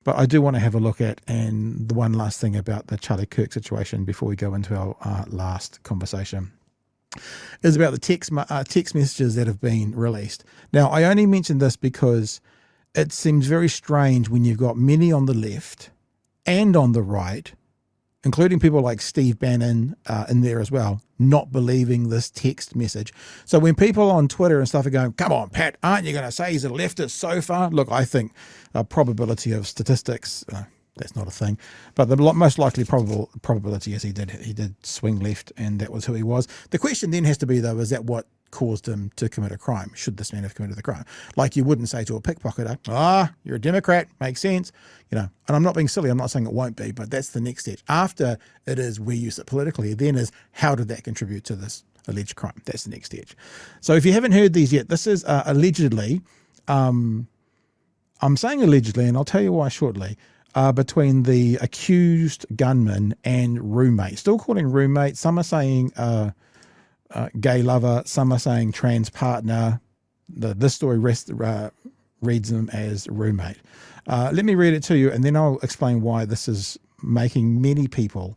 But I do want to have a look at, and the one last thing about the Charlie Kirk situation before we go into our last conversation, is about the text messages that have been released. Now, I only mention this because it seems very strange when you've got many on the left and on the right, including people like Steve Bannon in there as well, not believing this text message. So when people on Twitter and stuff are going, come on, Pat, aren't you going to say he's a leftist so far? Look, I think probability of statistics, that's not a thing, but the most likely probability is he did swing left, and that was who he was. The question then has to be, though, is that what caused him to commit a crime? Should this man have committed the crime? Like, you wouldn't say to a pickpocketer, you're a Democrat, makes sense, and I'm not being silly, I'm not saying it won't be, but that's the next stage. After it is where you sit politically, then is how did that contribute to this alleged crime? That's the next stage. So if you haven't heard these yet, this is allegedly, I'm saying allegedly, and I'll tell you why shortly, between the accused gunman and roommate. Still calling roommate. Some are saying gay lover. Some are saying trans partner. This story reads them as roommate. Let me read it to you, and then I'll explain why this is making many people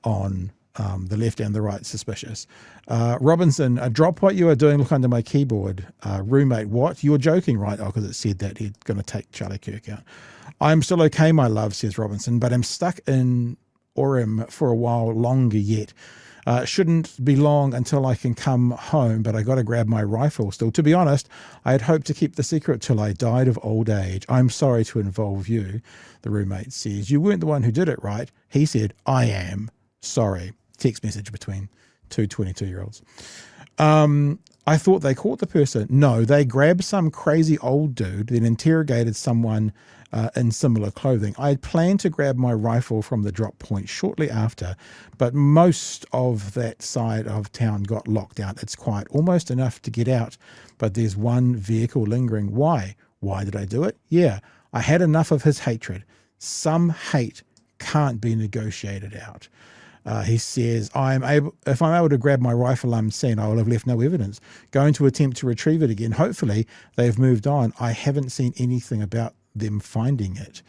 on the left and the right suspicious. Robinson, drop what you are doing, look under my keyboard. Roommate, what? You're joking, right? Oh, because it said that he's going to take Charlie Kirk out. I'm still okay, my love, says Robinson, but I'm stuck in Orem for a while longer yet. Shouldn't be long until I can come home, but I got to grab my rifle still. To be honest, I had hoped to keep the secret till I died of old age. I'm sorry to involve you, the roommate says. You weren't the one who did it, right? He said, I am sorry. Text message between two 22-year-olds. I thought they caught the person. No, they grabbed some crazy old dude, then interrogated someone in similar clothing. I had planned to grab my rifle from the drop point shortly after, but most of that side of town got locked down. It's quiet, almost enough to get out, but there's one vehicle lingering. Why? Why did I do it? Yeah, I had enough of his hatred. Some hate can't be negotiated out. He says, if I'm able to grab my rifle unseen, I will have left no evidence. Going to attempt to retrieve it again. Hopefully they've moved on. I haven't seen anything about them finding it.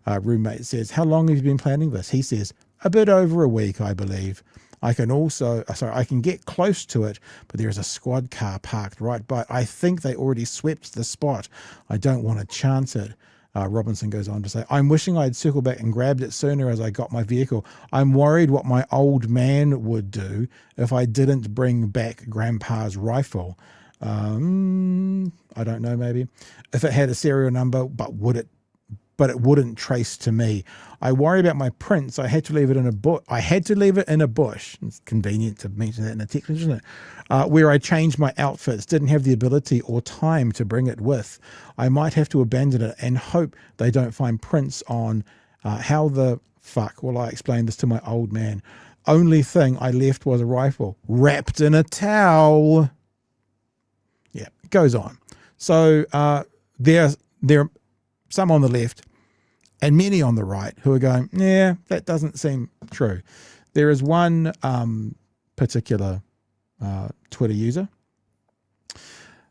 Roommate says, how long have you been planning this? He says, a bit over a week, I believe. I can get close to it, but there is a squad car parked right by. I think they already swept the spot. I don't want to chance it. Robinson goes on to say, I'm wishing I'd circled back and grabbed it sooner as I got my vehicle. I'm worried what my old man would do if I didn't bring back Grandpa's rifle. I don't know, maybe. If it had a serial number, but it wouldn't trace to me. I worry about my prints. I had to leave it in a bush. It's convenient to mention that in a text, isn't it? Where I changed my outfits, didn't have the ability or time to bring it with. I might have to abandon it and hope they don't find prints on how the fuck will I explain this to my old man? Only thing I left was a rifle wrapped in a towel. Yeah, it goes on. So there are some on the left and many on the right who are going, yeah, that doesn't seem true. There is one particular Twitter user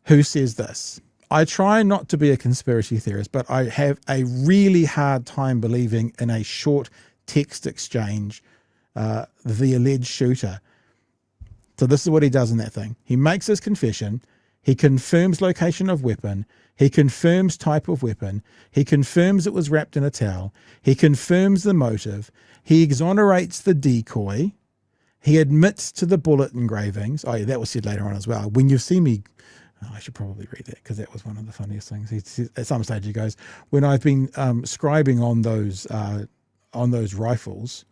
who says this: I try not to be a conspiracy theorist, but I have a really hard time believing in a short text exchange, the alleged shooter. So this is what he does in that thing. He makes his confession. He confirms location of weapon. He confirms type of weapon. He confirms it was wrapped in a towel. He confirms the motive. He exonerates the decoy. He admits to the bullet engravings. Oh, yeah, that was said later on as well. When you see me, I should probably read that because that was one of the funniest things. He says, at some stage he goes, when I've been scribing on those rifles,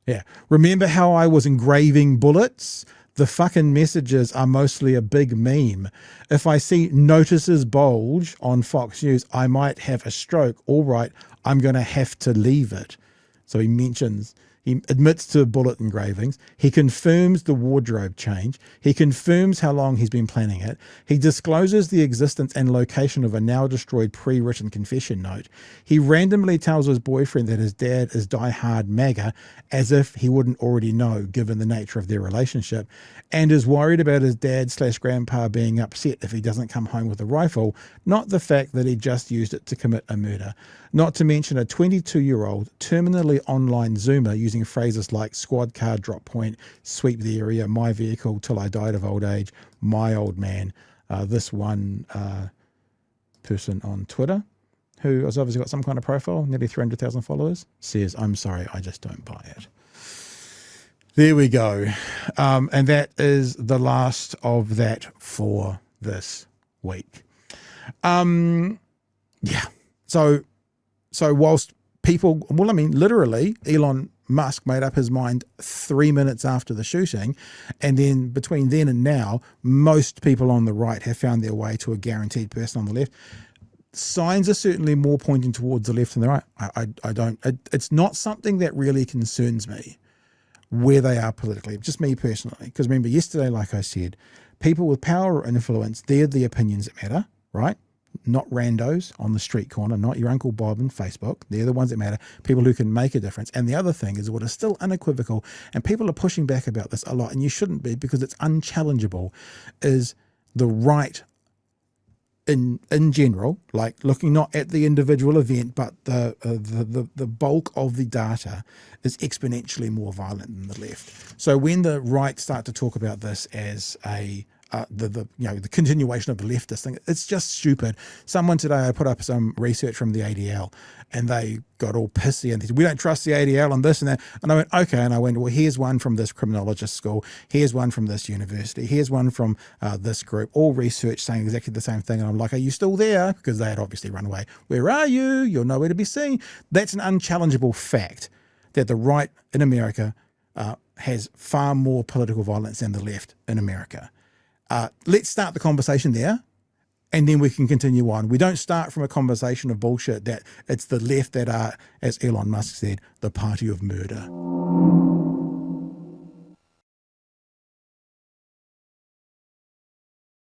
yeah, remember how I was engraving bullets? The fucking messages are mostly a big meme. If I see notices bulge on Fox News, I might have a stroke. All right, I'm going to have to leave it. So he mentions He admits to bullet engravings. He confirms the wardrobe change. He confirms how long he's been planning it. He discloses the existence and location of a now destroyed pre-written confession note. He randomly tells his boyfriend that his dad is die-hard MAGA, as if he wouldn't already know given the nature of their relationship, and is worried about his dad/grandpa being upset if he doesn't come home with a rifle, not the fact that he just used it to commit a murder. Not to mention a 22-year-old terminally online Zoomer using phrases like squad car drop point, sweep the area, my vehicle till I died of old age, my old man. This one person on Twitter, who has obviously got some kind of profile, nearly 300,000 followers, says, I'm sorry, I just don't buy it. There we go. And that is the last of that for this week. Yeah. So whilst people, well, I mean, literally, Elon Musk made up his mind 3 minutes after the shooting. And then between then and now, most people on the right have found their way to a guaranteed person on the left. Signs are certainly more pointing towards the left than the right. I don't, it's not something that really concerns me where they are politically, just me personally. Because remember, yesterday, like I said, people with power or influence, they're the opinions that matter, right? Not randos on the street corner, not your Uncle Bob on Facebook. They're the ones that matter, people who can make a difference. And the other thing is what is still unequivocal, and people are pushing back about this a lot, and you shouldn't be because it's unchallengeable, is the right in general, like looking not at the individual event, but the bulk of the data is exponentially more violent than the left. So when the right start to talk about this as a the continuation of the leftist thing, it's just stupid. Someone today, I put up some research from the ADL and they got all pissy and they said, we don't trust the ADL on this and that. And I went, okay. And I went, well, here's one from this criminologist school. Here's one from this university. Here's one from this group, all research saying exactly the same thing. And I'm like, are you still there? Because they had obviously run away. Where are you? You're nowhere to be seen. That's an unchallengeable fact that the right in America has far more political violence than the left in America. Let's start the conversation there and then we can continue on. We don't start from a conversation of bullshit that it's the left that are, as Elon Musk said, the party of murder.